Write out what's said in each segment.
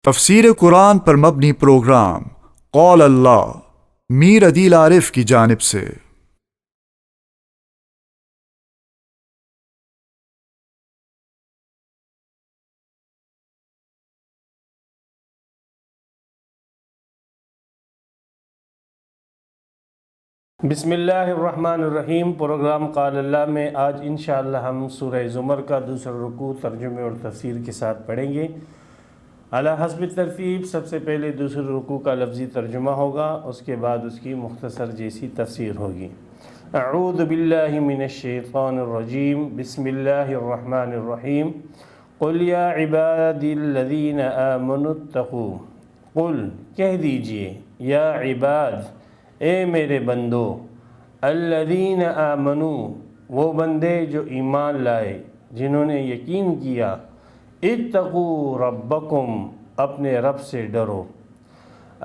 تفسیر قرآن پر مبنی پروگرام قول اللہ میر عدیل عارف کی جانب سے۔ بسم اللہ الرحمن الرحیم۔ پروگرام قال اللہ میں آج انشاءاللہ ہم سورہ زمر کا دوسرا رکوع ترجمے اور تفسیر کے ساتھ پڑھیں گے۔ علی حسب ترتیب سب سے پہلے دوسرے رکوع کا لفظی ترجمہ ہوگا، اس کے بعد اس کی مختصر جیسی تفسیر ہوگی۔ اعوذ باللہ من الشیطان الرجیم، بسم اللہ الرحمن الرحیم۔ قل یا عبادی الذین آمنوا اتقوا، قل کہہ دیجئے، یا عباد اے میرے بندو، الذین آمنوا وہ بندے جو ایمان لائے، جنہوں نے یقین کیا، اتقوا ربکم اپنے رب سے ڈرو،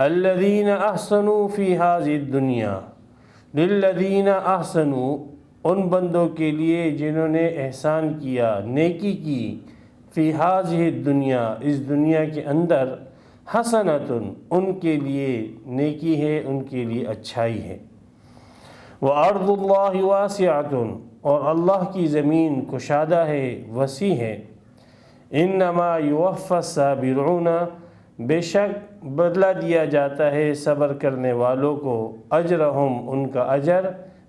الذین احسنوا فی ہذہ الدنیا، للذین احسنوا ان بندوں کے لیے جنہوں نے احسان کیا، نیکی کی، فی ہذہ الدنیا اس دنیا کے اندر، حسنۃ ان کے لیے نیکی ہے، ان کے لیے اچھائی ہے، وَأَرْضُ اللَّهِ وَاسِعَةٌ اور اللہ کی زمین کشادہ ہے، وسیع ہے، انما یوفی الصابرون بے شک بدلہ دیا جاتا ہے صبر کرنے والوں کو، اجرہم ان کا اجر،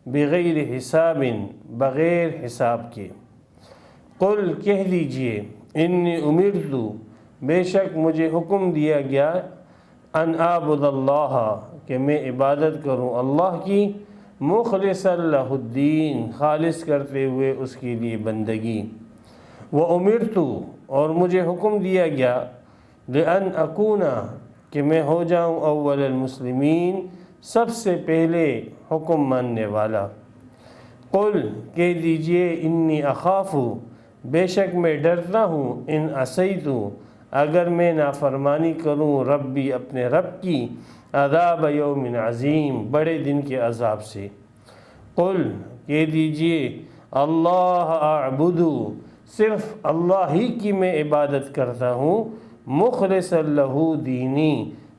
بغیر حساب بغیر حساب کے۔ قل کہہ دیجئے، انی امرت بے شک مجھے حکم دیا گیا، ان اعبد اللہ کہ میں عبادت کروں اللہ کی، مخلصا لہ الدین خالص کرتے ہوئے اس کے لیے بندگی، وامرت اور مجھے حکم دیا گیا، لان اکون کہ میں ہو جاؤں اول المسلمین سب سے پہلے حکم ماننے والا۔ قل کہہ دیجئے، انی اخاف بے شک میں ڈرتا ہوں، ان عصیت اگر میں نافرمانی کروں، ربی اپنے رب کی، عذاب یوم عظیم بڑے دن کے عذاب سے۔ قل کہہ دیجئے، اللہ اعبد صرف اللہ ہی کی میں عبادت کرتا ہوں، مخلصا لہ دینی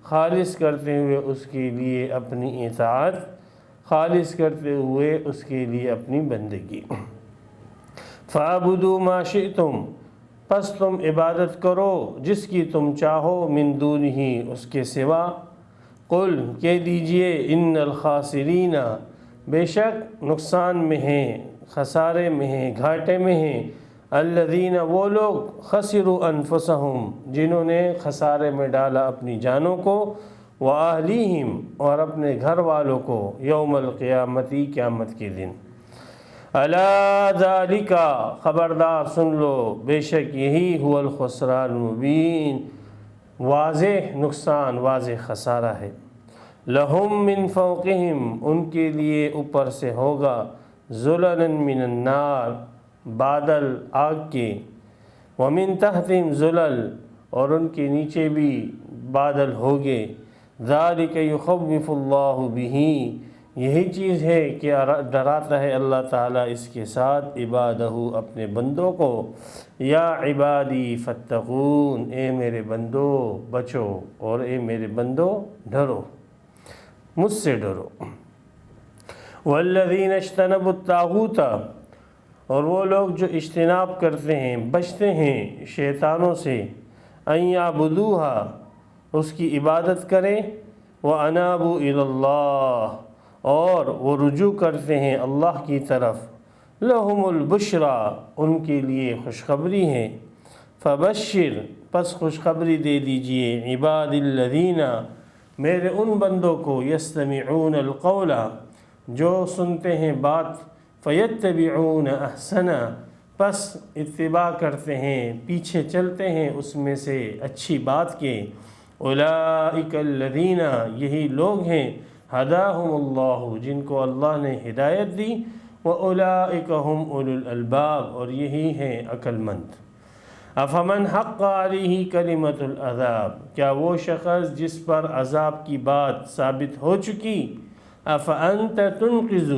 خالص کرتے ہوئے اس کے لیے اپنی اطاعت، خالص کرتے ہوئے اس کے لیے اپنی بندگی۔ فاعبدوا ما شئتم پس تم عبادت کرو جس کی تم چاہو، من دونہ اس کے سوا۔ قل کہہ دیجئے، ان الخاسرین بے شک نقصان میں ہیں، خسارے میں ہیں، گھاٹے میں ہیں، الذین وہ لوگ، خسروا انفسہم جنہوں نے خسارے میں ڈالا اپنی جانوں کو، واہلیہم اور اپنے گھر والوں کو، یوم القیامت قیامت کے دن۔ الا ذالک خبردار سن لو، بے شک یہی هو الخسران المبین واضح نقصان، واضح خسارہ ہے۔ لہم من فوقہم ان کے لیے اوپر سے ہوگا، ظللا من النار بادل آگ کے، ومن تحتہم ظلل اور ان کے نیچے بھی بادل ہوگے، ذالک یخوف اللہ بہ یہی چیز ہے کہ ڈراتا ہے اللہ تعالیٰ اس کے ساتھ، عبادہ اپنے بندوں کو، یا عبادی فاتقون اے میرے بندو بچو، اور اے میرے بندو ڈرو، مجھ سے ڈرو۔ والذین اجتنبوا الطاغوت اور وہ لوگ جو اجتناب کرتے ہیں، بچتے ہیں شیطانوں سے، ان یعبدوہا اس کی عبادت کریں، وانابوا الی اللہ اور وہ رجوع کرتے ہیں اللہ کی طرف، لہم البشریٰ ان کے لیے خوشخبری ہے، فبشر پس خوشخبری دے دیجئے، عباد الذین میرے ان بندوں کو، یستمعون القول جو سنتے ہیں بات، فیتبعون احسنہ پس اتباع کرتے ہیں، پیچھے چلتے ہیں اس میں سے اچھی بات کے، اولئک الذین یہی لوگ ہیں، ہداہم اللہ جن کو اللہ نے ہدایت دی، واولئک ہم اولو الالباب اور یہی ہیں عقل مند۔ افمن حق علیہ کلمۃ العذاب کیا وہ شخص جس پر عذاب کی بات ثابت ہو چکی، افانت تنقذ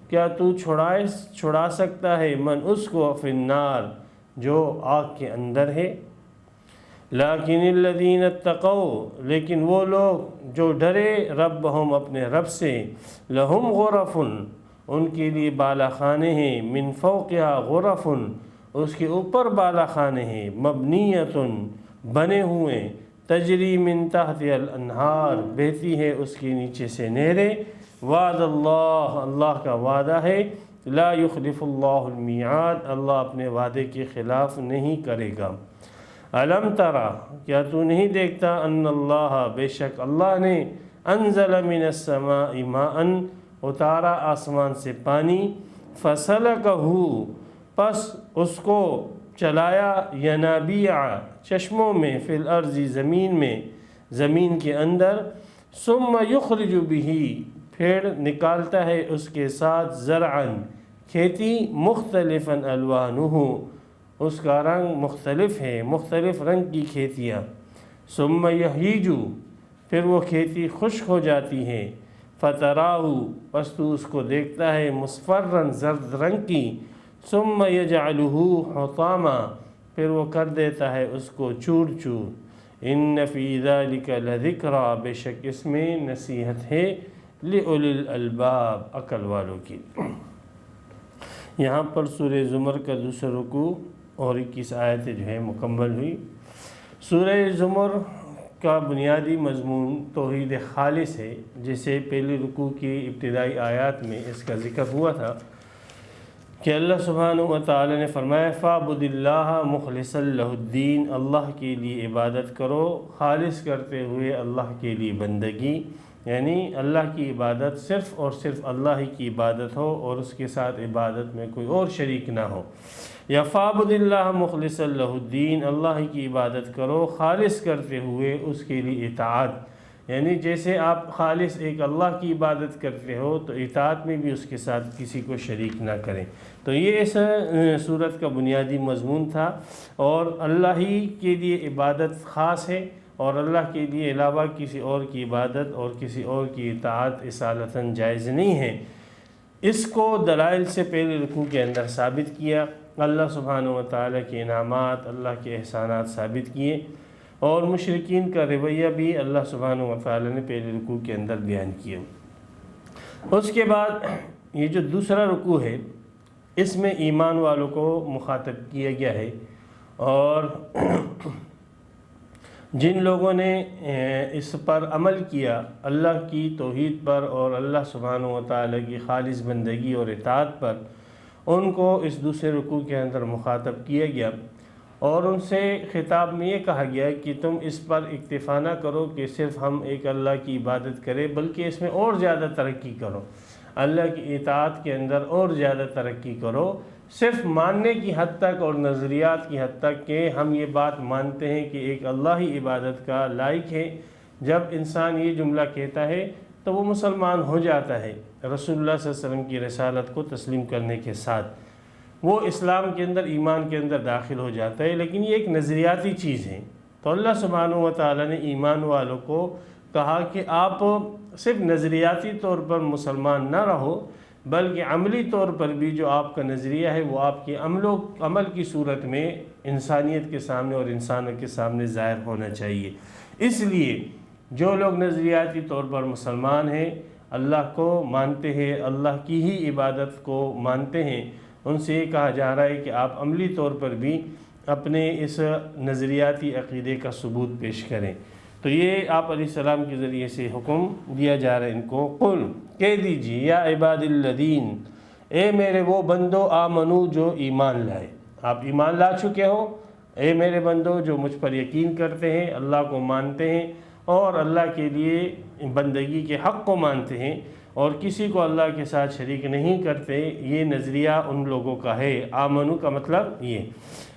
کیا تو چھڑا سکتا ہے، من اس کو، فی النار جو آگ کے اندر ہے۔ لیکن الذین اتقوا، لیکن وہ لوگ جو ڈرے ربہم اپنے رب سے، لہم غرف، ان کے لیے بالا خانے ہیں، من فوقہا غرف، اس کے اوپر بالا خانے ہیں، مبنیۃ بنے ہوئے، تجری من تحت الانہار بہتی ہے اس کے نیچے سے نہریں، وعد اللہ، اللہ کا وعدہ ہے، لا یخلف اللہ المیعاد، اللہ اپنے وعدے کے خلاف نہیں کرے گا۔ علم ترا، کیا تو نہیں دیکھتا، ان اللہ، بے شک اللہ نے، انزل من السماء ماء، اتارا آسمان سے پانی، فسلکہ، پس اس کو چلایا، ینابیع، چشموں میں، فی الارض، زمین میں، زمین کے اندر، ثم یخرج بہ، پھر نکالتا ہے اس کے ساتھ، زرعا، کھیتی، مختلفا الوانہ، اس کا رنگ مختلف ہے، مختلف رنگ کی کھیتیاں، ثم یہیج، پھر وہ کھیتی خشک ہو جاتی ہے، فتراہ، پس تو اس کو دیکھتا ہے، مصفرا، زرد رنگ کی، ثم یجعلہ حطاما، پھر وہ کر دیتا ہے اس کو چور چور، ان فی ذلک لذکریٰ، بے شک اس میں نصیحت ہے، لأولی الالباب، عقل والوں کی۔ یہاں پر سورہ زمر کا دوسرا رکوع اور 21 آیتیں جو ہے مکمل ہوئی۔ سورہ زمر کا بنیادی مضمون توحید خالص ہے، جسے پہلی رکوع کی ابتدائی آیات میں اس کا ذکر ہوا تھا کہ اللہ سبحانہ و تعالی نے فرمایا، فَاعْبُدِ اللَّهَ مُخْلِصًا لَهُ الدِّينَ، اللہ کے لیے عبادت کرو خالص کرتے ہوئے اللہ کے لیے بندگی، یعنی اللہ کی عبادت صرف اور صرف اللہ ہی کی عبادت ہو اور اس کے ساتھ عبادت میں کوئی اور شریک نہ ہو، یا فَاعْبُدِ اللَّهَ مُخْلِصًا لَهُ الدِّينَ، اللہ ہی کی عبادت کرو خالص کرتے ہوئے اس کے لیے اطاعت، یعنی جیسے آپ خالص ایک اللہ کی عبادت کرتے ہو تو اطاعت میں بھی اس کے ساتھ کسی کو شریک نہ کریں۔ تو یہ اس سورت کا بنیادی مضمون تھا، اور اللہ ہی کے لیے عبادت خاص ہے، اور اللہ کے لیے علاوہ کسی اور کی عبادت اور کسی اور کی اطاعت اصالتاً جائز نہیں ہے۔ اس کو دلائل سے پہلے رکوع کے اندر ثابت کیا، اللہ سبحانہ و تعالیٰ کے انعامات، اللہ کے احسانات ثابت کیے، اور مشرکین کا رویہ بھی اللہ سبحانہ و تعالیٰ نے پہلے رکوع کے اندر بیان کیا۔ اس کے بعد یہ جو دوسرا رکوع ہے، اس میں ایمان والوں کو مخاطب کیا گیا ہے، اور جن لوگوں نے اس پر عمل کیا، اللہ کی توحید پر اور اللہ سبحانہ و تعالیٰ کی خالص بندگی اور اطاعت پر، ان کو اس دوسرے رکوع کے اندر مخاطب کیا گیا، اور ان سے خطاب میں یہ کہا گیا کہ تم اس پر اکتفا نہ کرو کہ صرف ہم ایک اللہ کی عبادت کریں، بلکہ اس میں اور زیادہ ترقی کرو، اللہ کی اطاعت کے اندر اور زیادہ ترقی کرو، صرف ماننے کی حد تک اور نظریات کی حد تک کہ ہم یہ بات مانتے ہیں کہ ایک اللہ ہی عبادت کا لائق ہے۔ جب انسان یہ جملہ کہتا ہے تو وہ مسلمان ہو جاتا ہے، رسول اللہ صلی اللہ علیہ وسلم کی رسالت کو تسلیم کرنے کے ساتھ وہ اسلام کے اندر، ایمان کے اندر داخل ہو جاتا ہے، لیکن یہ ایک نظریاتی چیز ہے۔ تو اللہ سبحانہ و تعالیٰ نے ایمان والوں کو کہا کہ آپ صرف نظریاتی طور پر مسلمان نہ رہو، بلکہ عملی طور پر بھی جو آپ کا نظریہ ہے وہ آپ کے عمل کی صورت میں انسانیت کے سامنے اور انسانوں کے سامنے ظاہر ہونا چاہیے۔ اس لیے جو لوگ نظریاتی طور پر مسلمان ہیں، اللہ کو مانتے ہیں، اللہ کی ہی عبادت کو مانتے ہیں، ان سے یہ کہا جا رہا ہے کہ آپ عملی طور پر بھی اپنے اس نظریاتی عقیدے کا ثبوت پیش کریں۔ تو یہ آپ علیہ السلام کے ذریعے سے حکم دیا جا رہا ہے ان کو، قل، کہہ دیجیے، یا عباد الذین، اے میرے وہ بندو، آمنو، جو ایمان لائے، آپ ایمان لا چکے ہو، اے میرے بندو جو مجھ پر یقین کرتے ہیں، اللہ کو مانتے ہیں اور اللہ کے لیے بندگی کے حق کو مانتے ہیں اور کسی کو اللہ کے ساتھ شریک نہیں کرتے، یہ نظریہ ان لوگوں کا ہے۔ آمنو کا مطلب یہ،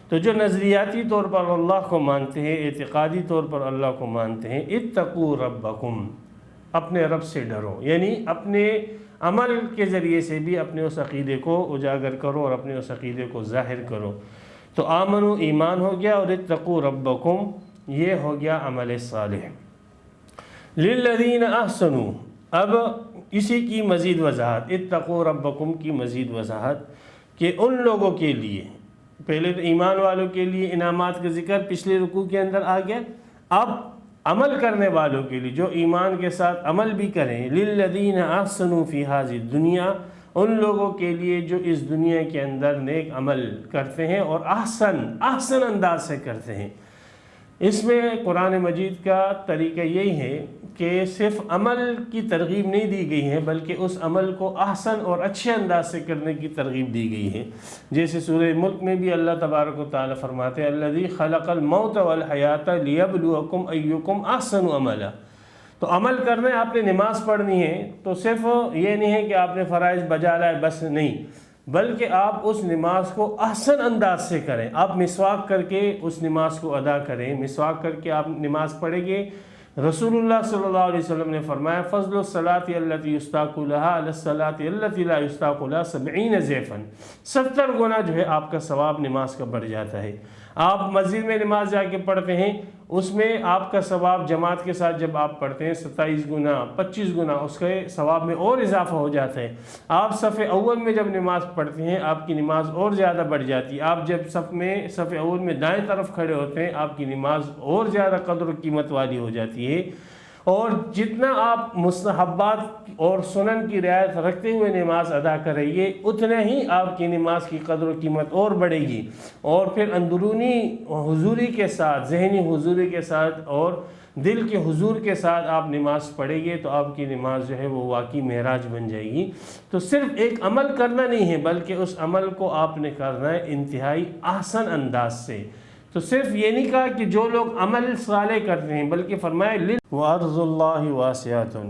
تو جو نظریاتی طور پر اللہ کو مانتے ہیں، اعتقادی طور پر اللہ کو مانتے ہیں، اتقوا ربکم، اپنے رب سے ڈرو، یعنی اپنے عمل کے ذریعے سے بھی اپنے اس عقیدے کو اجاگر کرو اور اپنے اس عقیدے کو ظاہر کرو۔ تو آمنو ایمان ہو گیا، اور اتقوا ربکم یہ ہو گیا عمل صالح۔ للذین احسنوا، اب اسی کی مزید وضاحت، اتقوا ربکم کی مزید وضاحت، کہ ان لوگوں کے لیے پہلے تو ایمان والوں کے لیے انعامات کا ذکر پچھلے رکوع کے اندر آ گیا، اب عمل کرنے والوں کے لیے جو ایمان کے ساتھ عمل بھی کریں، للذین احسنوا فی ھذی الدنیا، ان لوگوں کے لیے جو اس دنیا کے اندر نیک عمل کرتے ہیں اور احسن انداز سے کرتے ہیں۔ اس میں قرآن مجید کا طریقہ یہی ہے کہ صرف عمل کی ترغیب نہیں دی گئی ہے، بلکہ اس عمل کو احسن اور اچھے انداز سے کرنے کی ترغیب دی گئی ہے۔ جیسے سورہ ملک میں بھی اللہ تبارک و تعالیٰ فرماتے ہیں الذی خلق الموت والحیات لیبلوکم ایکم احسن عملا۔ تو عمل کرنا ہے، آپ نے نماز پڑھنی ہے تو صرف یہ نہیں ہے کہ آپ نے فرائض بجا لائے بس، نہیں، بلکہ آپ اس نماز کو احسن انداز سے کریں۔ آپ مسواک کر کے اس نماز کو ادا کریں، مسواک کر کے آپ نماز پڑھیں گے۔ رسول اللہ صلی اللہ علیہ وسلم نے فرمایا فضل الصلاۃ التي يستاق لها على الصلاۃ التي لا يستاق لها 70 ضعفا، 70 گنا جو ہے آپ کا ثواب نماز کا بڑھ جاتا ہے۔ آپ مسجد میں نماز جا کے پڑھتے ہیں، اس میں آپ کا ثواب جماعت کے ساتھ جب آپ پڑھتے ہیں 27 گنا 25 گنا اس کے ثواب میں اور اضافہ ہو جاتا ہے۔ آپ صف اول میں جب نماز پڑھتے ہیں آپ کی نماز اور زیادہ بڑھ جاتی ہے۔ آپ جب صف اول میں دائیں طرف کھڑے ہوتے ہیں آپ کی نماز اور زیادہ قدر و قیمت والی ہو جاتی ہے۔ اور جتنا آپ مستحبات اور سنن کی رعایت رکھتے ہوئے نماز ادا کریں گے اتنا ہی آپ کی نماز کی قدر و قیمت اور بڑھے گی، اور پھر اندرونی حضوری کے ساتھ، ذہنی حضوری کے ساتھ اور دل کے حضور کے ساتھ آپ نماز پڑھیں گے تو آپ کی نماز جو ہے وہ واقعی معراج بن جائے گی۔ تو صرف ایک عمل کرنا نہیں ہے بلکہ اس عمل کو آپ نے کرنا ہے انتہائی احسن انداز سے۔ تو صرف یہ نہیں کہا کہ جو لوگ عمل صالح کرتے ہیں بلکہ فرمایا وَأَرْضُ اللَّهِ وَاسِعَةٌ۔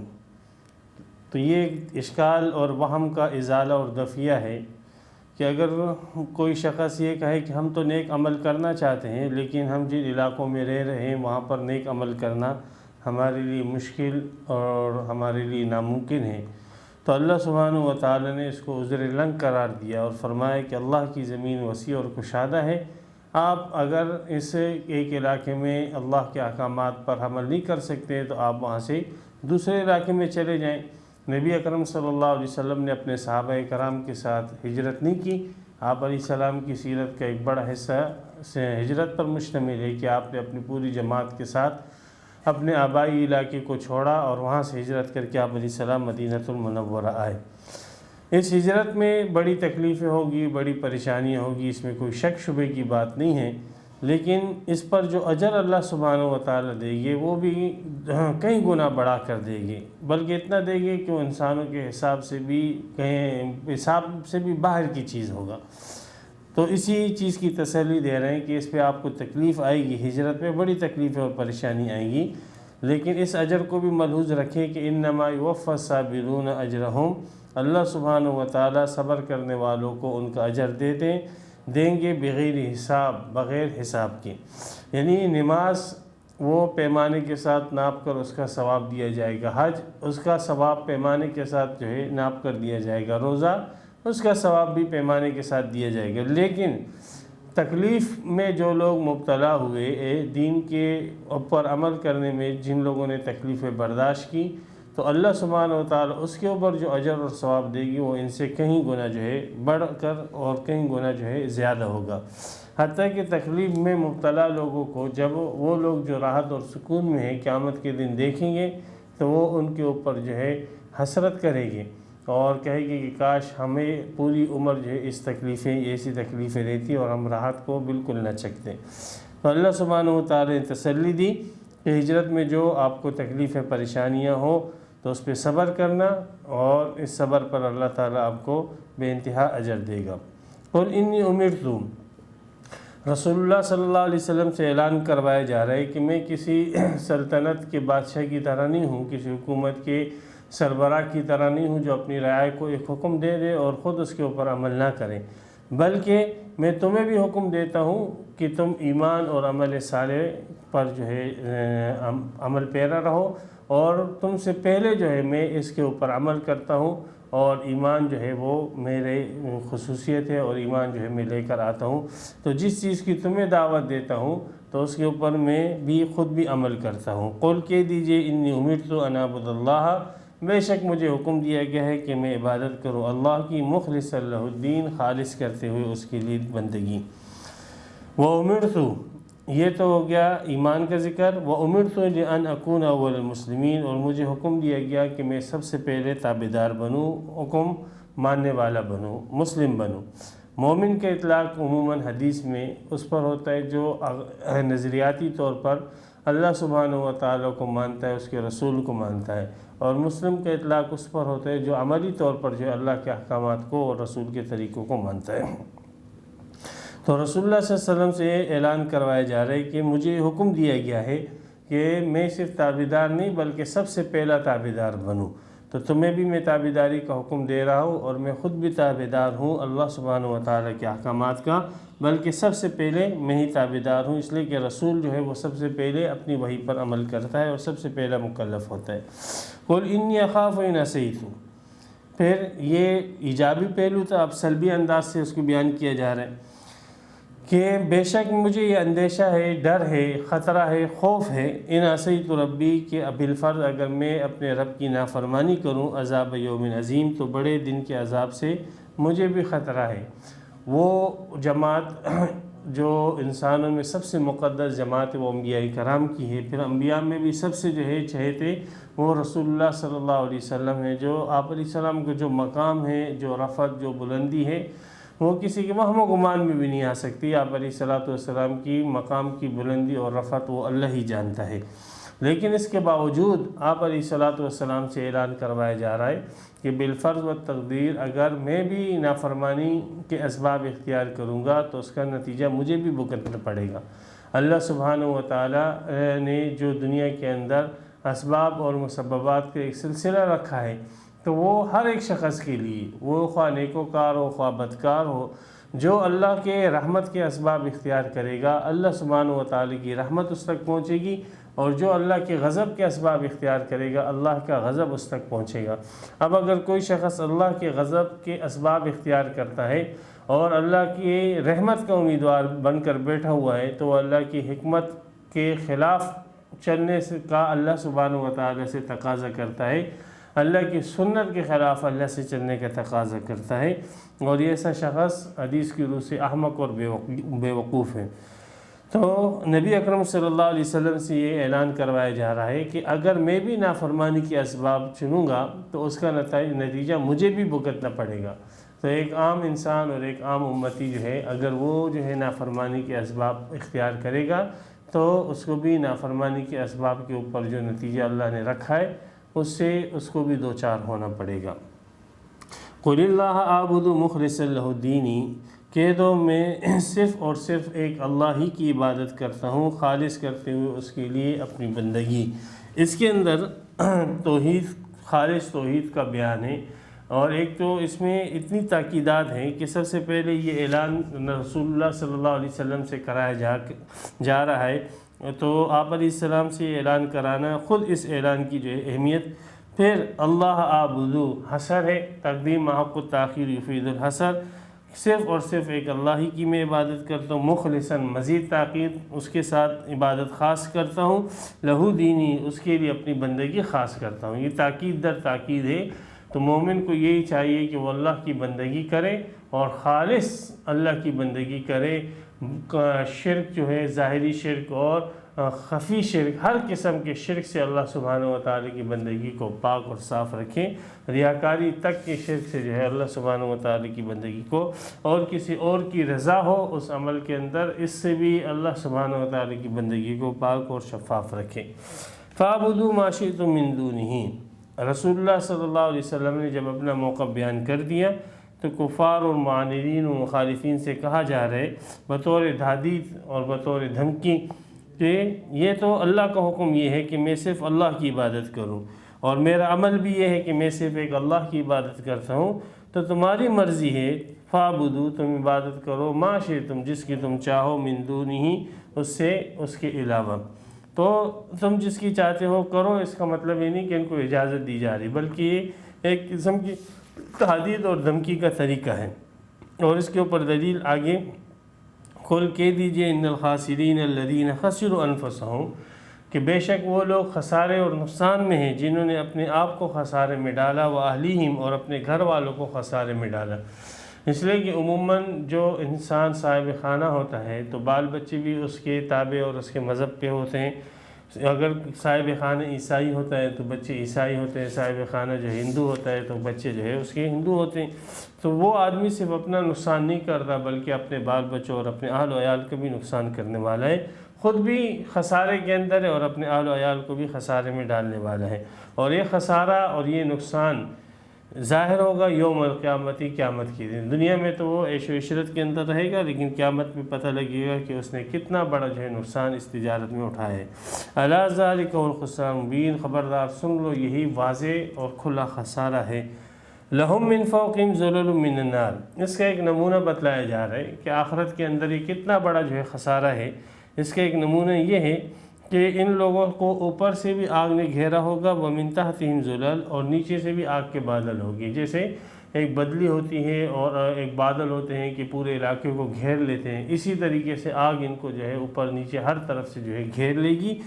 تو یہ اشکال اور وہم کا ازالہ اور دفعہ ہے کہ اگر کوئی شخص یہ کہے کہ ہم تو نیک عمل کرنا چاہتے ہیں لیکن ہم جن علاقوں میں رہ رہے ہیں وہاں پر نیک عمل کرنا ہمارے لیے مشکل اور ہمارے لیے ناممکن ہے، تو اللہ سبحانہ و تعالی نے اس کو عذر لنگ قرار دیا اور فرمایا کہ اللہ کی زمین وسیع اور کشادہ ہے۔ آپ اگر اس ایک علاقے میں اللہ کے احکامات پر عمل نہیں کر سکتے تو آپ وہاں سے دوسرے علاقے میں چلے جائیں۔ نبی اکرم صلی اللہ علیہ وسلم نے اپنے صحابہ کرام کے ساتھ ہجرت نہیں کی۔ آپ علیہ السلام کی سیرت کا ایک بڑا حصہ ہجرت پر مشتمل ہے کہ آپ نے اپنی پوری جماعت کے ساتھ اپنے آبائی علاقے کو چھوڑا اور وہاں سے ہجرت کر کے آپ علیہ السلام مدینہ المنورہ آئے۔ اس ہجرت میں بڑی تکلیفیں ہوگی، بڑی پریشانیاں ہوگی، اس میں کوئی شک شبے کی بات نہیں ہے، لیکن اس پر جو اجر اللہ سبحانہ و تعالیٰ دے گے وہ بھی کئی گنا بڑھا کر دے گے، بلکہ اتنا دے گے کہ وہ انسانوں کے حساب سے بھی باہر کی چیز ہوگا۔ تو اسی چیز کی تسلی دے رہے ہیں کہ اس پہ آپ کو تکلیف آئے گی، ہجرت میں بڑی تکلیفیں اور پریشانی آئیں گی، لیکن اس اجر کو بھی ملحوظ رکھیں کہ انما یوفی الصابرون اجرہم، اللہ سبحانہ و تعالیٰ صبر کرنے والوں کو ان کا اجر دیں گے بغیر حساب، بغیر حساب کے۔ یعنی نماز وہ پیمانے کے ساتھ ناپ کر اس کا ثواب دیا جائے گا، حج اس کا ثواب پیمانے کے ساتھ جو ہے ناپ کر دیا جائے گا، روزہ اس کا ثواب بھی پیمانے کے ساتھ دیا جائے گا۔ لیکن تکلیف میں جو لوگ مبتلا ہوئے، دین کے اوپر عمل کرنے میں جن لوگوں نے تکلیفیں برداشت کی، تو اللہ سبحانہ و تعالیٰ اس کے اوپر جو اجر اور ثواب دے گی وہ ان سے کہیں گنا جو ہے بڑھ کر اور کہیں گنا جو ہے زیادہ ہوگا۔ حتیٰ کہ تکلیف میں مبتلا لوگوں کو جب وہ لوگ جو راحت اور سکون میں ہیں قیامت کے دن دیکھیں گے تو وہ ان کے اوپر جو ہے حسرت کریں گے اور کہے گے کہ کاش ہمیں پوری عمر جو ہے ایسی تکلیفیں رہتی اور ہم راحت کو بالکل نہ چکھتے۔ تو اللہ سبحانہ و تعالیٰ نے تسلی دی کہ ہجرت میں جو آپ کو تکلیفیں پریشانیاں ہوں تو اس پہ صبر کرنا، اور اس صبر پر اللہ تعالیٰ آپ کو بے انتہا اجر دے گا۔ قل انی امرت، رسول اللہ صلی اللہ علیہ وسلم سے اعلان کروایا جا رہا ہے کہ میں کسی سلطنت کے بادشاہ کی طرح نہیں ہوں، کسی حکومت کے سربراہ کی طرح نہیں ہوں جو اپنی رعایا کو ایک حکم دے دے اور خود اس کے اوپر عمل نہ کریں، بلکہ میں تمہیں بھی حکم دیتا ہوں کہ تم ایمان اور عمل صالح پر جو ہے عمل پیرا رہو، اور تم سے پہلے جو ہے میں اس کے اوپر عمل کرتا ہوں، اور ایمان جو ہے وہ میرے خصوصیت ہے اور ایمان جو ہے میں لے کر آتا ہوں، تو جس چیز کی تمہیں دعوت دیتا ہوں تو اس کے اوپر میں بھی خود بھی عمل کرتا ہوں۔ قل کہہ دیجئے انی امرت ان اعبد اللہ، بے شک مجھے حکم دیا گیا ہے کہ میں عبادت کروں اللہ کی، مخلصا لہ الدین، خالص کرتے ہوئے اس کے لیے بندگی۔ وَأُمِرْتُ، یہ تو ہو گیا ایمان کا ذکر۔ وَأُمِرْتُ لِأَنْ أَكُونَ أَوَّلَ الْمُسْلِمِينَ، اور مجھے حکم دیا گیا کہ میں سب سے پہلے تابعدار بنوں، حکم ماننے والا بنوں، مسلم بنوں۔ مومن کا اطلاق عموماً حدیث میں اس پر ہوتا ہے جو نظریاتی طور پر اللہ سبحانہ و تعالیٰ کو مانتا ہے، اس کے رسول کو مانتا ہے، اور مسلم کا اطلاق اس پر ہوتا ہے جو عملی طور پر جو اللہ کے احکامات کو اور رسول کے طریقوں کو مانتا ہے۔ تو رسول اللہ صلی اللہ علیہ وسلم سے اعلان کروایا جا رہا ہے کہ مجھے حکم دیا گیا ہے کہ میں صرف تابعدار نہیں بلکہ سب سے پہلا تابعدار بنوں۔ تو تمہیں بھی میں تابعداری کا حکم دے رہا ہوں، اور میں خود بھی تابعدار ہوں اللہ سبحانہ و تعالیٰ کے احکامات کا، بلکہ سب سے پہلے میں ہی تابعدار ہوں، اس لیے کہ رسول جو ہے وہ سب سے پہلے اپنی وحی پر عمل کرتا ہے اور سب سے پہلا مکلف ہوتا ہے۔ قُلْ إِنِّي أَخَافُ إِنْ عَصَيْتُ، پھر یہ ایجابی پہلو تھا، اب سلبی انداز سے اس کو بیان کیا جا رہا ہے کہ بے شک مجھے یہ اندیشہ ہے، ڈر ہے، خطرہ ہے، خوف ہے، ان عصیت ربی کہ بالفرض اگر میں اپنے رب کی نافرمانی کروں، عذاب یوم عظیم، تو بڑے دن کے عذاب سے مجھے بھی خطرہ ہے۔ وہ جماعت جو انسانوں میں سب سے مقدس جماعت ہے وہ انبیاء کرام کی ہے، پھر انبیاء میں بھی سب سے جو ہے چہیتے وہ رسول اللہ صلی اللہ علیہ وسلم ہے، جو آپ علیہ السلام کا جو مقام ہے، جو رفعت، جو بلندی ہے، وہ کسی کے وہم و گمان میں بھی نہیں آ سکتی۔ آپ علیہ السلام کی مقام کی بلندی اور رفعت وہ اللہ ہی جانتا ہے، لیکن اس کے باوجود آپ علیہ السلام سے اعلان کروایا جا رہا ہے کہ بالفرض و تقدیر اگر میں بھی نافرمانی کے اسباب اختیار کروں گا تو اس کا نتیجہ مجھے بھی بھگتنا پڑے گا۔ اللہ سبحانہ و تعالیٰ نے جو دنیا کے اندر اسباب اور مسببات کا ایک سلسلہ رکھا ہے، تو وہ ہر ایک شخص کے لیے، وہ خواہ نیکوکار ہو خواہ بدکار ہو، جو اللہ کے رحمت کے اسباب اختیار کرے گا اللہ سبحانہ و تعالی کی رحمت اس تک پہنچے گی، اور جو اللہ کے غضب کے اسباب اختیار کرے گا اللہ کا غضب اس تک پہنچے گا۔ اب اگر کوئی شخص اللہ کے غضب کے اسباب اختیار کرتا ہے اور اللہ کی رحمت کا امیدوار بن کر بیٹھا ہوا ہے، تو وہ اللہ کی حکمت کے خلاف چلنے کا اللہ سبحانہ و تعالی سے تقاضا کرتا ہے، اللہ کی سنت کے خلاف اللہ سے چلنے کا تقاضا کرتا ہے، اور یہ ایسا شخص حدیث کی روح سے احمق اور بے وقوف ہے۔ تو نبی اکرم صلی اللہ علیہ وسلم سے یہ اعلان کروایا جا رہا ہے کہ اگر میں بھی نافرمانی کے اسباب چنوں گا تو اس کا نتیجہ مجھے بھی بھگتنا پڑے گا۔ تو ایک عام انسان اور ایک عام امتی جو ہے، اگر وہ جو ہے نافرمانی کے اسباب اختیار کرے گا تو اس کو بھی نافرمانی کے اسباب کے اوپر جو نتیجہ اللہ نے رکھا ہے اس سے اس کو بھی دوچار ہونا پڑے گا۔ قُلِ اللَّهَ أَعْبُدُ مُخْلِصًا لَهُ دِينِي، کہہ دو میں صرف اور صرف ایک اللہ ہی کی عبادت کرتا ہوں، خالص کرتے ہوئے اس کے لیے اپنی بندگی۔ اس کے اندر توحید، خالص توحید کا بیان ہے، اور ایک تو اس میں اتنی تاکیدات ہیں کہ سب سے پہلے یہ اعلان رسول اللہ صلی اللہ علیہ وسلم سے کرایا جا رہا ہے، تو آپ علیہ السلام سے اعلان کرانا خود اس اعلان کی جو ہے اہمیت۔ پھر اللہ اعبدو، حصر ہے، تقدیم محق التاخیر یفید الحصر، صرف اور صرف ایک اللہ ہی کی میں عبادت کرتا ہوں، مخلصاً مزید تاکید اس کے ساتھ عبادت خاص کرتا ہوں، لہو دینی، اس کے لیے اپنی بندگی خاص کرتا ہوں۔ یہ تاکید در تاکید ہے، تو مومن کو یہی چاہیے کہ وہ اللہ کی بندگی کرے اور خالص اللہ کی بندگی کرے۔ شرک جو ہے، ظاہری شرک اور خفی شرک، ہر قسم کے شرک سے اللہ سبحانہ و تعالی کی بندگی کو پاک اور صاف رکھیں۔ ریاکاری تک کے شرک سے جو ہے اللہ سبحانہ و تعالی کی بندگی کو، اور کسی اور کی رضا ہو اس عمل کے اندر، اس سے بھی اللہ سبحانہ و تعالی کی بندگی کو پاک اور شفاف رکھیں۔ فَاعْبُدُوا مَا شِئْتُم مِّن دُونِهِ، رسول اللہ صلی اللہ علیہ وسلم نے جب اپنا موقع بیان کر دیا تو کفار اور معاندین و مخالفین سے کہا جا رہا ہے بطور تحدید اور بطور دھمکی کہ یہ تو اللہ کا حکم یہ ہے کہ میں صرف اللہ کی عبادت کروں، اور میرا عمل بھی یہ ہے کہ میں صرف ایک اللہ کی عبادت کرتا ہوں، تو تمہاری مرضی ہے، فَاعْبُدُوا، تم عبادت کرو، مَا شِئْتُم، جس کی تم چاہو، مِن دُونِهِ، اس سے اس کے علاوہ، تو تم جس کی چاہتے ہو کرو۔ اس کا مطلب یہ نہیں کہ ان کو اجازت دی جا رہی، بلکہ یہ ایک قسم کی تحدید اور دھمکی کا طریقہ ہے، اور اس کے اوپر دلیل آگے کھول کہہ دیجئے ان الخاسرین الذین خسروا انفسهم، کہ بے شک وہ لوگ خسارے اور نقصان میں ہیں جنہوں نے اپنے آپ کو خسارے میں ڈالا، واہلیہم، اور اپنے گھر والوں کو خسارے میں ڈالا۔ اس لیے کہ عموماً جو انسان صاحب خانہ ہوتا ہے تو بال بچے بھی اس کے تابع اور اس کے مذہب پہ ہوتے ہیں. اگر صاحب خانہ عیسائی ہوتا ہے تو بچے عیسائی ہوتے ہیں، صاحب خانہ جو ہندو ہوتا ہے تو بچے جو ہے اس کے ہندو ہوتے ہیں. تو وہ آدمی صرف اپنا نقصان نہیں کرتا بلکہ اپنے بال بچوں اور اپنے اہل و عیال کا بھی نقصان کرنے والا ہے، خود بھی خسارے کے اندر ہے اور اپنے اہل و عیال کو بھی خسارے میں ڈالنے والا ہے. اور یہ خسارہ اور یہ نقصان ظاہر ہوگا یوم القیامتی، قیامت کے دن. دنیا میں تو وہ عیش و عشرت کے اندر رہے گا، لیکن قیامت میں پتہ لگے گا کہ اس نے کتنا بڑا جو ہے نقصان اس تجارت میں اٹھایا ہے. الا ذالک هو الخسران المبین، خبردار سن لو یہی واضح اور کھلا خسارہ ہے. لہم من فوقہم ظلل من النار، اس کا ایک نمونہ بتلایا جا رہا ہے کہ آخرت کے اندر یہ کتنا بڑا جو ہے خسارہ ہے. اس کا ایک نمونہ یہ ہے کہ ان لوگوں کو اوپر سے بھی آگ نے گھیرا ہوگا، ومن تحتہم ظلل، اور نیچے سے بھی آگ کے بادل ہوگی. جیسے ایک بدلی ہوتی ہے اور ایک بادل ہوتے ہیں کہ پورے علاقے کو گھیر لیتے ہیں، اسی طریقے سے آگ ان کو جو ہے اوپر نیچے ہر طرف سے جو ہے گھیر لے گی.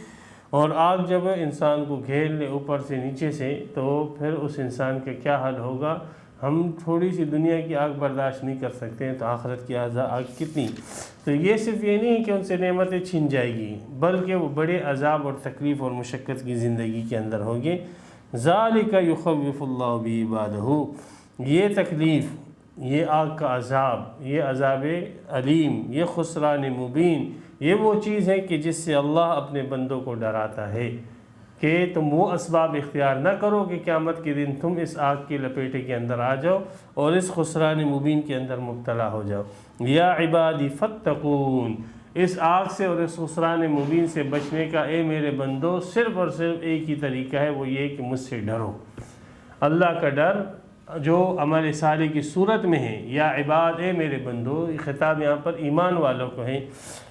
اور آگ جب انسان کو گھیر لے اوپر سے نیچے سے تو پھر اس انسان کا کیا حال ہوگا. ہم تھوڑی سی دنیا کی آگ برداشت نہیں کر سکتے ہیں تو آخرت کی آگ کتنی. تو یہ صرف یہ نہیں کہ ان سے نعمتیں چھن جائے گی، بلکہ وہ بڑے عذاب اور تکلیف اور مشقت کی زندگی کے اندر ہوں گے. ذالک یخوف اللہ بہ عبادہ، یہ تکلیف، یہ آگ کا عذاب، یہ عذاب علیم، یہ خسران مبین، یہ وہ چیز ہے کہ جس سے اللہ اپنے بندوں کو ڈراتا ہے کہ تم وہ اسباب اختیار نہ کرو کہ قیامت کے دن تم اس آگ کے لپیٹے کے اندر آ جاؤ اور اس خسران مبین کے اندر مبتلا ہو جاؤ. یا عبادی فاتقون، اس آگ سے اور اس خسران مبین سے بچنے کا اے میرے بندو صرف اور صرف ایک ہی طریقہ ہے، وہ یہ کہ مجھ سے ڈرو. اللہ کا ڈر جو عمل صالح کی صورت میں ہے، یا عباد، اے میرے بندو، یہ خطاب یہاں پر ایمان والوں کو ہے.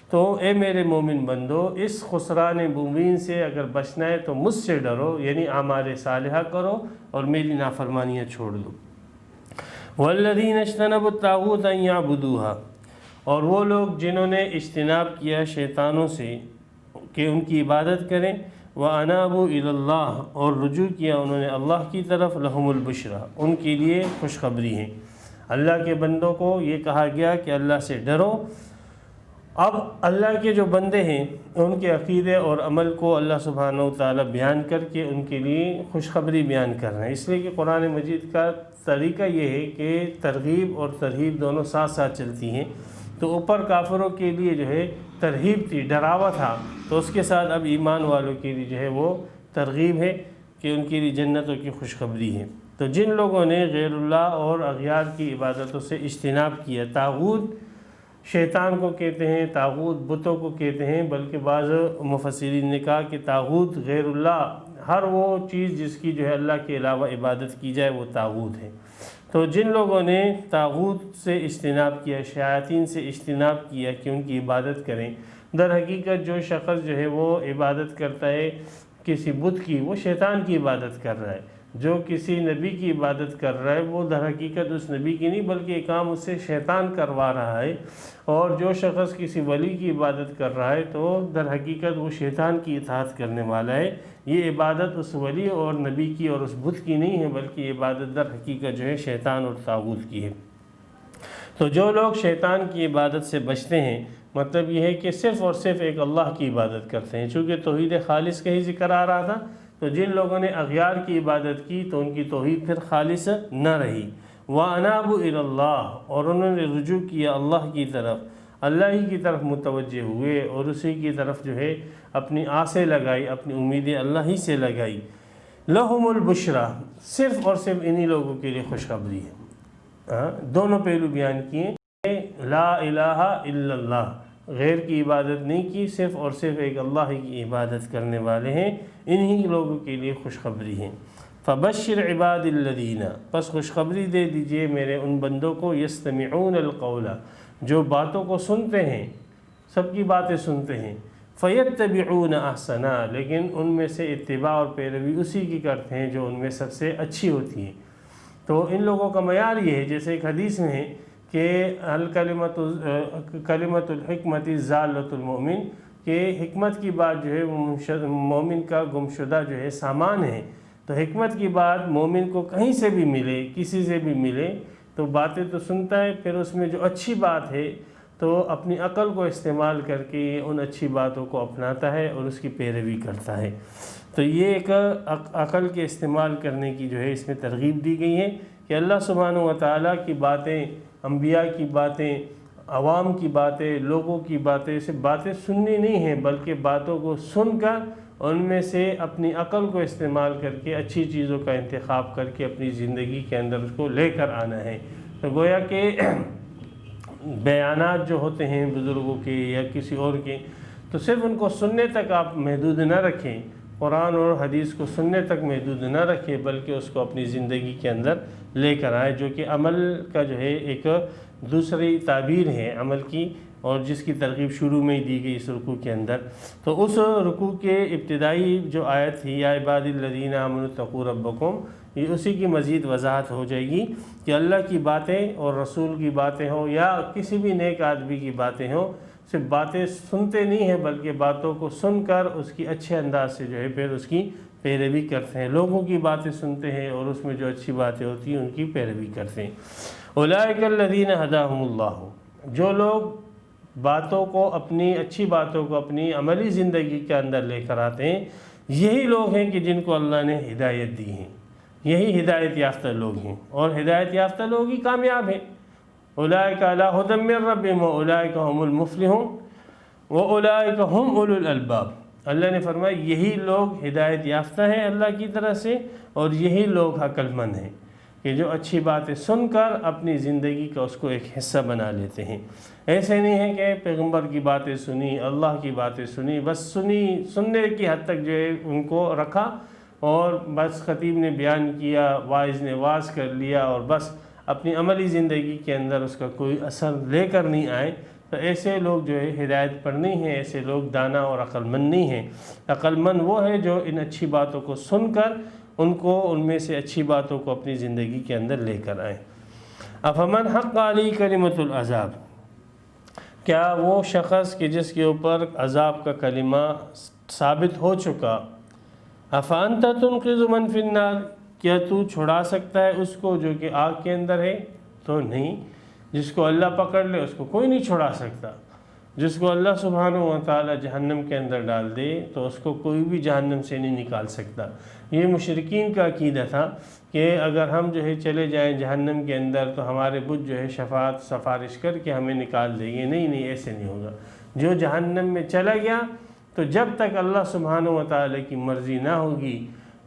تو اے میرے مومن بندو، اس خسران مبین سے اگر بچنا ہے تو مجھ سے ڈرو، یعنی اعمال صالحہ کرو اور میری نافرمانیاں چھوڑ دو. والذین اجتنبوا الطاغوت ان یعبدوها، اور وہ لوگ جنہوں نے اجتناب کیا شیطانوں سے کہ ان کی عبادت کریں، وانابوا الی اللہ، اور رجوع کیا انہوں نے اللہ کی طرف، لہم البشری، ان کے لیے خوشخبری ہے. اللہ کے بندوں کو یہ کہا گیا کہ اللہ سے ڈرو. اب اللہ کے جو بندے ہیں ان کے عقیدے اور عمل کو اللہ سبحانہ و تعالیٰ بیان کر کے ان کے لیے خوشخبری بیان کر رہے ہیں. اس لیے کہ قرآن مجید کا طریقہ یہ ہے کہ ترغیب اور ترہیب دونوں ساتھ ساتھ چلتی ہیں. تو اوپر کافروں کے لیے جو ہے ترغیب تھی، ڈراوا تھا، تو اس کے ساتھ اب ایمان والوں کے لیے جو ہے وہ ترغیب ہے کہ ان کے لیے جنتوں کی خوشخبری ہے. تو جن لوگوں نے غیر اللہ اور اغیار کی عبادتوں سے اجتناب کیا، طاغوت شیطان کو کہتے ہیں، طاغوت بتوں کو کہتے ہیں، بلکہ بعض مفسرین نے کہا کہ طاغوت غیر اللہ، ہر وہ چیز جس کی جو ہے اللہ کے علاوہ عبادت کی جائے وہ طاغوت ہے. تو جن لوگوں نے طاغوت سے اجتناب کیا، شیاطین سے اجتناب کیا کہ ان کی عبادت کریں، در حقیقت جو شخص جو ہے وہ عبادت کرتا ہے کسی بت کی، وہ شیطان کی عبادت کر رہا ہے. جو کسی نبی کی عبادت کر رہا ہے وہ در حقیقت اس نبی کی نہیں بلکہ یہ کام اس سے شیطان کروا رہا ہے. اور جو شخص کسی ولی کی عبادت کر رہا ہے تو در حقیقت وہ شیطان کی اطاعت کرنے والا ہے. یہ عبادت اس ولی اور نبی کی اور اس بت کی نہیں ہے، بلکہ یہ عبادت در حقیقت جو ہے شیطان اور طاغوت کی ہے. تو جو لوگ شیطان کی عبادت سے بچتے ہیں، مطلب یہ ہے کہ صرف اور صرف ایک اللہ کی عبادت کرتے ہیں. چونکہ توحید خالص کا ہی ذکر آ رہا تھا، تو جن لوگوں نے اغیار کی عبادت کی تو ان کی توحید پھر خالص نہ رہی. وَأَنَابُوا إِلَى اللَّهِ، اور انہوں نے رجوع کیا اللہ کی طرف، اللہ ہی کی طرف متوجہ ہوئے اور اسی کی طرف جو ہے اپنی آسیں لگائی، اپنی امیدیں اللہ ہی سے لگائی. لَهُمُ الْبُشْرَى، صرف اور صرف انہی لوگوں کے لیے خوشخبری ہے. دونوں پہلو بیان کیے، لا الہ الا اللہ، غیر کی عبادت نہیں کی، صرف اور صرف ایک اللہ کی عبادت کرنے والے ہیں، انہی لوگوں کے لیے خوشخبری ہے. فبشر عباد الذین، پس خوشخبری دے دیجئے میرے ان بندوں کو، یستمعون القول، جو باتوں کو سنتے ہیں، سب کی باتیں سنتے ہیں، فیتبعون احسنہ، لیکن ان میں سے اتباع اور پیروی اسی کی کرتے ہیں جو ان میں سب سے اچھی ہوتی ہے. تو ان لوگوں کا معیار یہ ہے، جیسے ایک حدیث میں ہے کہ کلمۃ الحکمت ضالۃ المؤمن، کہ حکمت کی بات جو ہے وہ مومن کا گمشدہ جو ہے سامان ہے. تو حکمت کی بات مومن کو کہیں سے بھی ملے، کسی سے بھی ملے، تو باتیں تو سنتا ہے، پھر اس میں جو اچھی بات ہے تو اپنی عقل کو استعمال کر کے ان اچھی باتوں کو اپناتا ہے اور اس کی پیروی کرتا ہے۔ تو یہ ایک عقل کے استعمال کرنے کی جو ہے اس میں ترغیب دی گئی ہے کہ اللہ سبحانہ و تعالیٰ کی باتیں، انبیاء کی باتیں، عوام کی باتیں، لوگوں کی باتیں، صرف باتیں سننی نہیں ہیں بلکہ باتوں کو سن کر ان میں سے اپنی عقل کو استعمال کر کے اچھی چیزوں کا انتخاب کر کے اپنی زندگی کے اندر اس کو لے کر آنا ہے۔ تو گویا کہ بیانات جو ہوتے ہیں بزرگوں کے یا کسی اور کے، تو صرف ان کو سننے تک آپ محدود نہ رکھیں، قرآن اور حدیث کو سننے تک محدود نہ رکھیں، بلکہ اس کو اپنی زندگی کے اندر لے کر آئے، جو کہ عمل کا جو ہے ایک دوسری تعبیر ہے عمل کی، اور جس کی ترغیب شروع میں ہی دی گئی اس رکوع کے اندر۔ تو اس رکوع کے ابتدائی جو آیت تھی یا عبادی الذین آمنوا اتقوا ربکم، یہ اسی کی مزید وضاحت ہو جائے گی کہ اللہ کی باتیں اور رسول کی باتیں ہوں یا کسی بھی نیک آدمی کی باتیں ہوں، صرف باتیں سنتے نہیں ہیں بلکہ باتوں کو سن کر اس کی اچھے انداز سے جو ہے پھر اس کی پیروی کرتے ہیں، لوگوں کی باتیں سنتے ہیں اور اس میں جو اچھی باتیں ہوتی ہیں ان کی پیروی کرتے ہیں۔ اولئک الذین ھداھم اللہ، جو لوگ باتوں کو، اپنی اچھی باتوں کو اپنی عملی زندگی کے اندر لے کر آتے ہیں، یہی لوگ ہیں کہ جن کو اللہ نے ہدایت دی ہے، یہی ہدایت یافتہ لوگ ہیں، اور ہدایت یافتہ لوگ ہی کامیاب ہیں۔ اولئک علی ھدی من ربہم واولئک ھم المفلحون واولئک ھم اولو الالباب۔ اللہ نے فرمایا یہی لوگ ہدایت یافتہ ہیں اللہ کی طرف سے، اور یہی لوگ عقل مند ہیں کہ جو اچھی باتیں سن کر اپنی زندگی کا اس کو ایک حصہ بنا لیتے ہیں۔ ایسے نہیں ہے کہ پیغمبر کی باتیں سنی، اللہ کی باتیں سنی، بس سننے کی حد تک جو ہے ان کو رکھا، اور بس خطیب نے بیان کیا، واعظ نے واعظ کر لیا، اور بس اپنی عملی زندگی کے اندر اس کا کوئی اثر لے کر نہیں آئے، تو ایسے لوگ جو ہے ہدایت پر نہیں ہیں، ایسے لوگ دانا اور عقل مند نہیں ہیں۔ عقل مند وہ ہے جو ان اچھی باتوں کو سن کر ان میں سے اچھی باتوں کو اپنی زندگی کے اندر لے کر آئیں۔ افمن حق علیہ کلمۃ العذاب، کیا وہ شخص کہ جس کے اوپر عذاب کا کلمہ ثابت ہو چکا، افانت تنقذ من فی النار، کیا تو چھڑا سکتا ہے اس کو جو کہ آگ کے اندر ہے؟ تو نہیں، جس کو اللہ پکڑ لے اس کو کوئی نہیں چھڑا سکتا۔ جس کو اللہ سبحانہ و تعالی جہنم کے اندر ڈال دے تو اس کو کوئی بھی جہنم سے نہیں نکال سکتا۔ یہ مشرکین کا عقیدہ تھا کہ اگر ہم جو ہے چلے جائیں جہنم کے اندر تو ہمارے بت جو ہے شفاعت سفارش کر کے ہمیں نکال دیں گے۔ نہیں، ایسے نہیں ہوگا۔ جو جہنم میں چلا گیا تو جب تک اللہ سبحانہ و تعالی کی مرضی نہ ہوگی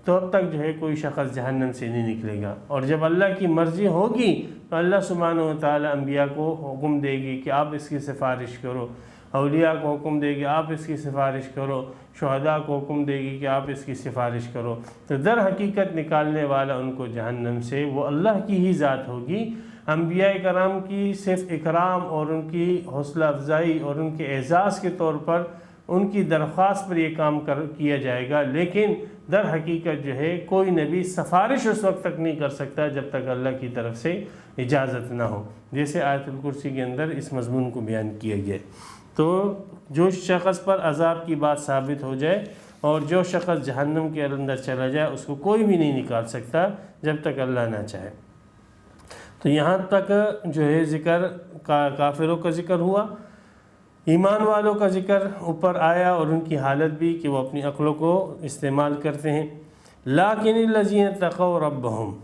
تو اب تک جو ہے کوئی شخص جہنم سے نہیں نکلے گا، اور جب اللہ کی مرضی ہوگی تو اللہ سبحانہ و تعالی انبیاء کو حکم دے گی کہ آپ اس کی سفارش کرو، اولیاء کو حکم دے گی آپ اس کی سفارش کرو، شہداء کو حکم دے گی کہ آپ اس کی سفارش کرو۔ تو در حقیقت نکالنے والا ان کو جہنم سے وہ اللہ کی ہی ذات ہوگی۔ انبیاء کرام کی صرف اکرام اور ان کی حوصلہ افزائی اور ان کے اعزاز کے طور پر ان کی درخواست پر یہ کام کیا جائے گا، لیکن در حقیقت جو ہے کوئی نبی سفارش اس وقت تک نہیں کر سکتا جب تک اللہ کی طرف سے اجازت نہ ہو، جیسے آیت الکرسی کے اندر اس مضمون کو بیان کیا گیا۔ تو جو شخص پر عذاب کی بات ثابت ہو جائے اور جو شخص جہنم کے اندر چلا جائے اس کو کوئی بھی نہیں نکال سکتا جب تک اللہ نہ چاہے۔ تو یہاں تک جو ہے ذکر کافروں کا ذکر ہوا، ایمان والوں کا ذکر اوپر آیا اور ان کی حالت بھی کہ وہ اپنی عقلوں کو استعمال کرتے ہیں۔ لیکن الذین اتقوا ربہم،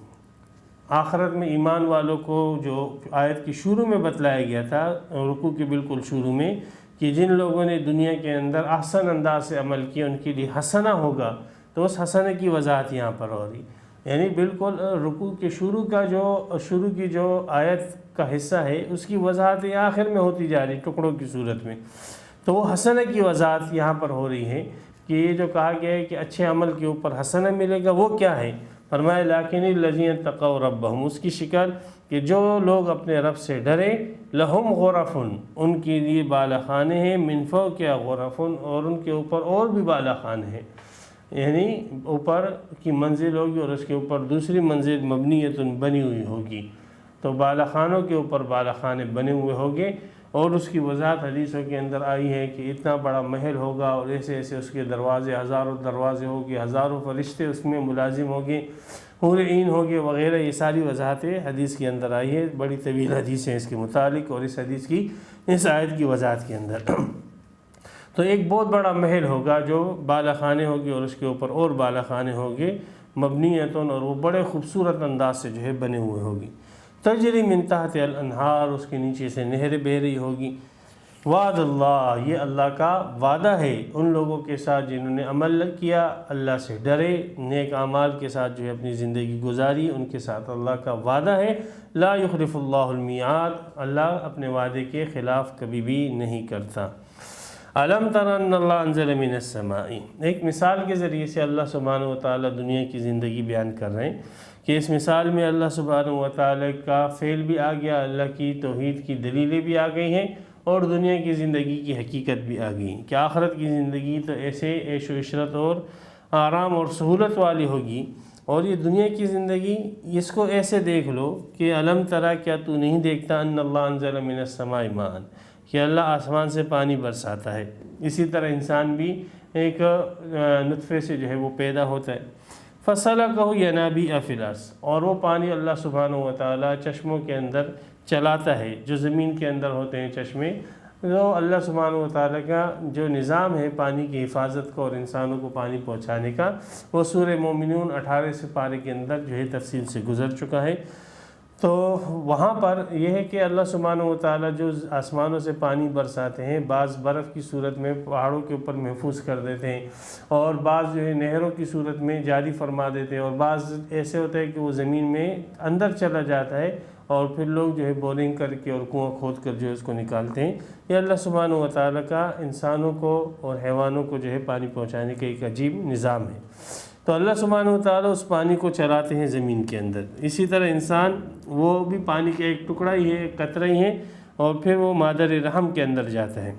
آخرت میں ایمان والوں کو جو آیت کی شروع میں بتلایا گیا تھا، رکوع کے بالکل شروع میں، کہ جن لوگوں نے دنیا کے اندر احسن انداز سے عمل کیا ان کے لیے حسنہ ہوگا، تو اس حسنہ کی وضاحت یہاں پر ہو رہی، یعنی بالکل رکوع کے شروع کی جو آیت کا حصہ ہے اس کی وضاحت آخر میں ہوتی جا رہی ٹکڑوں کی صورت میں۔ تو وہ حسنہ کی وضاحت یہاں پر ہو رہی ہے کہ یہ جو کہا گیا ہے کہ اچھے عمل کے اوپر حسنہ ملے گا وہ کیا ہے؟ فرمایا لیکن الذین اتقوا ربہم، اس کی شکل کہ جو لوگ اپنے رب سے ڈرے، لہم غرف، ان کے لیے بالا خانے ہیں، من فوق غرف، اور ان کے اوپر اور بھی بالا خانے ہیں، یعنی اوپر کی منزل ہوگی اور اس کے اوپر دوسری منزل مبنیت بنی ہوئی ہوگی، تو بالا خانوں کے اوپر بالا خانے بنے ہوئے ہوں گے، اور اس کی وضاحت حدیثوں کے اندر آئی ہے کہ اتنا بڑا محل ہوگا اور ایسے ایسے اس کے دروازے، ہزاروں دروازے ہوگے، ہزاروں فرشتے اس میں ملازم ہوں گے، حور عین ہوگے وغیرہ. یہ ساری وضاحتیں حدیث کے اندر آئی ہے. بڑی طویل حدیث ہیں اس کے متعلق اور اس حدیث کی اس آیت کی وضاحت کے اندر. تو ایک بہت بڑا محل ہوگا جو بالا خانے ہوگی اور اس کے اوپر اور بالا خانے ہوگے مبنیتن، اور وہ بڑے خوبصورت انداز سے جو ہے بنے ہوئے ہوگی. تجری من تحت الانہار، اس کے نیچے سے نہریں بہہ رہی ہوگی. وعد اللہ، یہ اللہ کا وعدہ ہے ان لوگوں کے ساتھ جنہوں نے عمل کیا، اللہ سے ڈرے، نیک اعمال کے ساتھ جو ہے اپنی زندگی گزاری، ان کے ساتھ اللہ کا وعدہ ہے. لا یخلف اللہ المیعاد، اللہ اپنے وعدے کے خلاف کبھی بھی نہیں کرتا. علم تر ان اللہ انزل من السماء، ایک مثال کے ذریعے سے اللہ سبحانہ و تعالیٰ دنیا کی زندگی بیان کر رہے ہیں کہ اس مثال میں اللہ سبحانہ و تعالیٰ کا فعل بھی آ گیا، اللہ کی توحید کی دلیلیں بھی آ گئی ہیں، اور دنیا کی زندگی کی حقیقت بھی آ گئی ہیں کہ آخرت کی زندگی تو ایسے عیش و عشرت اور آرام اور سہولت والی ہوگی، اور یہ دنیا کی زندگی اس کو ایسے دیکھ لو کہ علم ترا، کیا تو نہیں دیکھتا، ان اللہ انزل من السماء ماء، کہ اللہ آسمان سے پانی برساتا ہے. اسی طرح انسان بھی ایک نطفے سے جو ہے وہ پیدا ہوتا ہے. فَسَلَكَهُ يَنَابِيعَ فِي الْأَرْضِ، اور وہ پانی اللہ سبحانہ و تعالیٰ چشموں کے اندر چلاتا ہے، جو زمین کے اندر ہوتے ہیں چشمے. تو اللہ سبحانہ و تعالیٰ کا جو نظام ہے پانی کی حفاظت کا اور انسانوں کو پانی پہنچانے کا، وہ سورہ مومنون 18 سپارے کے اندر جو ہے تفصیل سے گزر چکا ہے. تو وہاں پر یہ ہے کہ اللہ سبحانہ و تعالیٰ جو آسمانوں سے پانی برساتے ہیں، بعض برف کی صورت میں پہاڑوں کے اوپر محفوظ کر دیتے ہیں، اور بعض جو ہے نہروں کی صورت میں جاری فرما دیتے ہیں، اور بعض ایسے ہوتا ہے کہ وہ زمین میں اندر چلا جاتا ہے اور پھر لوگ جو ہے بورنگ کر کے اور کنواں کھود کر جو ہے اس کو نکالتے ہیں. یہ اللہ سبحانہ و تعالیٰ کا انسانوں کو اور حیوانوں کو جو ہے پانی پہنچانے کا ایک عجیب نظام ہے. تو اللہ سبحانہ و تعالیٰ اس پانی کو چلاتے ہیں زمین کے اندر. اسی طرح انسان وہ بھی پانی کا ایک ٹکڑا ہی ہے، ایک قطرہ ہی ہے، اور پھر وہ مادر رحم کے اندر جاتا ہے.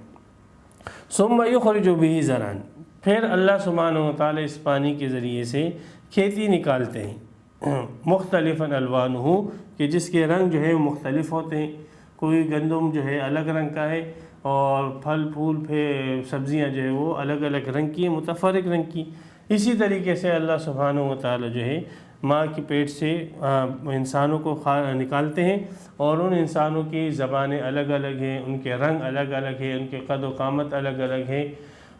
ثم یخرج بہ زرعا، پھر اللہ سبحانہ و تعالیٰ اس پانی کے ذریعے سے کھیتی نکالتے ہیں، مختلفاً الوانہ، کہ جس کے رنگ جو ہے مختلف ہوتے ہیں. کوئی گندم جو ہے الگ رنگ کا ہے، اور پھل پھول پھر سبزیاں جو ہے وہ الگ الگ رنگ کی ہیں، متفرق رنگ کی. اسی طریقے سے اللہ سبحانہ و تعالیٰ جو ہے ماں کی پیٹ سے انسانوں کو نکالتے ہیں، اور ان انسانوں کی زبانیں الگ الگ ہیں، ان کے رنگ الگ الگ ہیں، ان کے قد و قامت الگ الگ ہیں،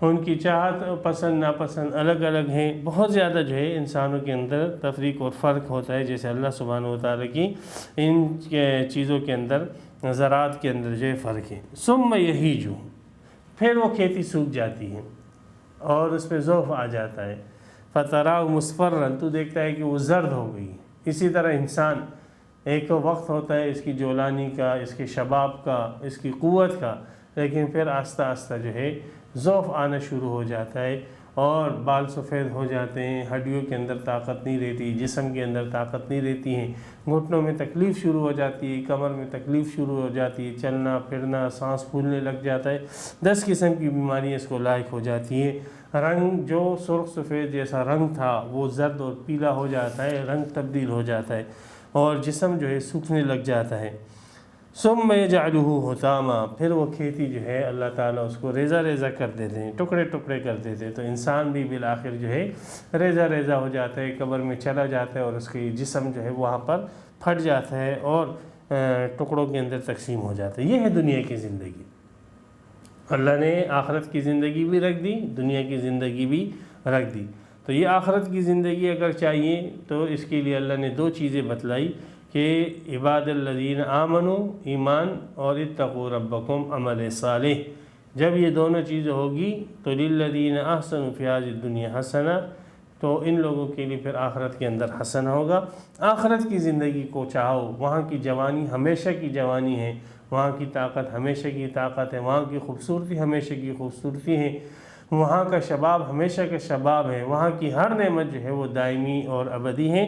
ان کی چاہت پسند ناپسند الگ الگ ہیں. بہت زیادہ جو ہے انسانوں کے اندر تفریق اور فرق ہوتا ہے، جیسے اللہ سبحانہ و تعالیٰ کی ان چیزوں کے اندر، زراعت کے اندر جو ہے فرق ہے. ثم یہیج، پھر وہ کھیتی سوکھ جاتی ہے اور اس پہ ذوف آ جاتا ہے. فتراہ مصفرا، تو دیکھتا ہے کہ وہ زرد ہو گئی. اسی طرح انسان ایک وقت ہوتا ہے اس کی جولانی کا، اس کے شباب کا، اس کی قوت کا، لیکن پھر آہستہ آہستہ جو ہے ذوف آنا شروع ہو جاتا ہے، اور بال سفید ہو جاتے ہیں، ہڈیوں کے اندر طاقت نہیں رہتی، جسم کے اندر طاقت نہیں رہتی ہے، گھٹنوں میں تکلیف شروع ہو جاتی ہے، کمر میں تکلیف شروع ہو جاتی ہے، چلنا پھرنا، سانس پھولنے لگ جاتا ہے. 10 قسم کی بیماریاں اس کو لاحق ہو جاتی ہیں. رنگ جو سرخ سفید جیسا رنگ تھا وہ زرد اور پیلا ہو جاتا ہے، رنگ تبدیل ہو جاتا ہے، اور جسم جو ہے سوکھنے لگ جاتا ہے. ثم یجعلہ حطاما، پھر وہ کھیتی جو ہے اللہ تعالیٰ اس کو ریزہ ریزہ کر دیتے ہیں، ٹکڑے ٹکڑے کر دیتے ہیں. تو انسان بھی بالآخر جو ہے ریزہ ریزہ ہو جاتا ہے، قبر میں چلا جاتا ہے، اور اس کی جسم جو ہے وہاں پر پھٹ جاتا ہے اور ٹکڑوں کے اندر تقسیم ہو جاتا ہے. یہ ہے دنیا کی زندگی. اللہ نے آخرت کی زندگی بھی رکھ دی، دنیا کی زندگی بھی رکھ دی. تو یہ آخرت کی زندگی اگر چاہیے تو اس کے لیے اللہ نے 2 چیزیں بتلائی کہ عباد الذین آمنوا، ایمان، اور اتقوا ربکم، عمل صالح. جب یہ دونوں چیزیں ہوگی تو للذین احسنوا فی ہذہ الدنیا حسنہ، تو ان لوگوں کے لیے پھر آخرت کے اندر حسن ہوگا. آخرت کی زندگی کو چاہو، وہاں کی جوانی ہمیشہ کی جوانی ہے، وہاں کی طاقت ہمیشہ کی طاقت ہے، وہاں کی خوبصورتی ہمیشہ کی خوبصورتی ہے، وہاں کا شباب ہمیشہ کا شباب ہے، وہاں کی ہر نعمت جو ہے وہ دائمی اور ابدی ہے.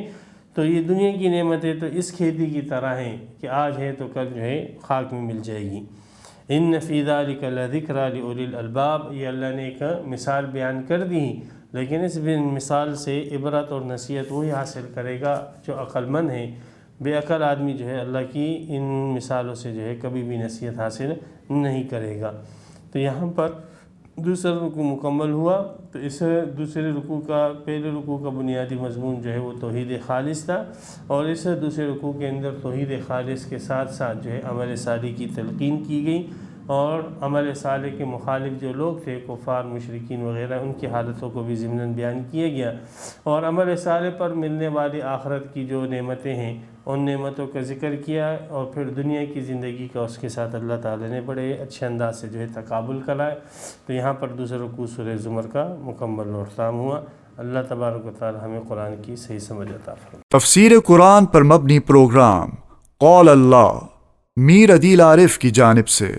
تو یہ دنیا کی نعمتیں تو اس کھیتی کی طرح ہیں کہ آج ہے تو کل جو ہے خاک میں مل جائے گی. ان فی ذلک لذکریٰ لاولی الالباب، یہ اللہ نے ایک مثال بیان کر دی، لیکن اس مثال سے عبرت اور نصیحت وہی حاصل کرے گا جو عقل مند ہے، بے عقل آدمی جو ہے اللہ کی ان مثالوں سے جو ہے کبھی بھی نصیحت حاصل نہیں کرے گا۔ تو یہاں پر دوسرا رکوع مکمل ہوا، تو اس دوسرے رکوع کا پہلے رکوع کا بنیادی مضمون جو ہے وہ توحید خالص تھا، اور اس دوسرے رکوع کے اندر توحید خالص کے ساتھ ساتھ جو ہے عمل صالح کی تلقین کی گئی، اور عمل صالح کے مخالف جو لوگ تھے کفار مشرکین وغیرہ ان کی حالتوں کو بھی ضمناً بیان کیا گیا، اور عمل صالح پر ملنے والی آخرت کی جو نعمتیں ہیں ان نعمتوں کا ذکر کیا، اور پھر دنیا کی زندگی کا اس کے ساتھ اللہ تعالیٰ نے بڑے اچھے انداز سے جو ہے تقابل کرائے۔ تو یہاں پر دوسرا رکوع سورہ زمر کا مکمل اور تام ہوا۔ اللہ تبارک و تعالی ہمیں قرآن کی صحیح سمجھ عطا فرمائے۔ تفسیر قرآن پر مبنی پروگرام قول اللہ میر عدیل عارف کی جانب سے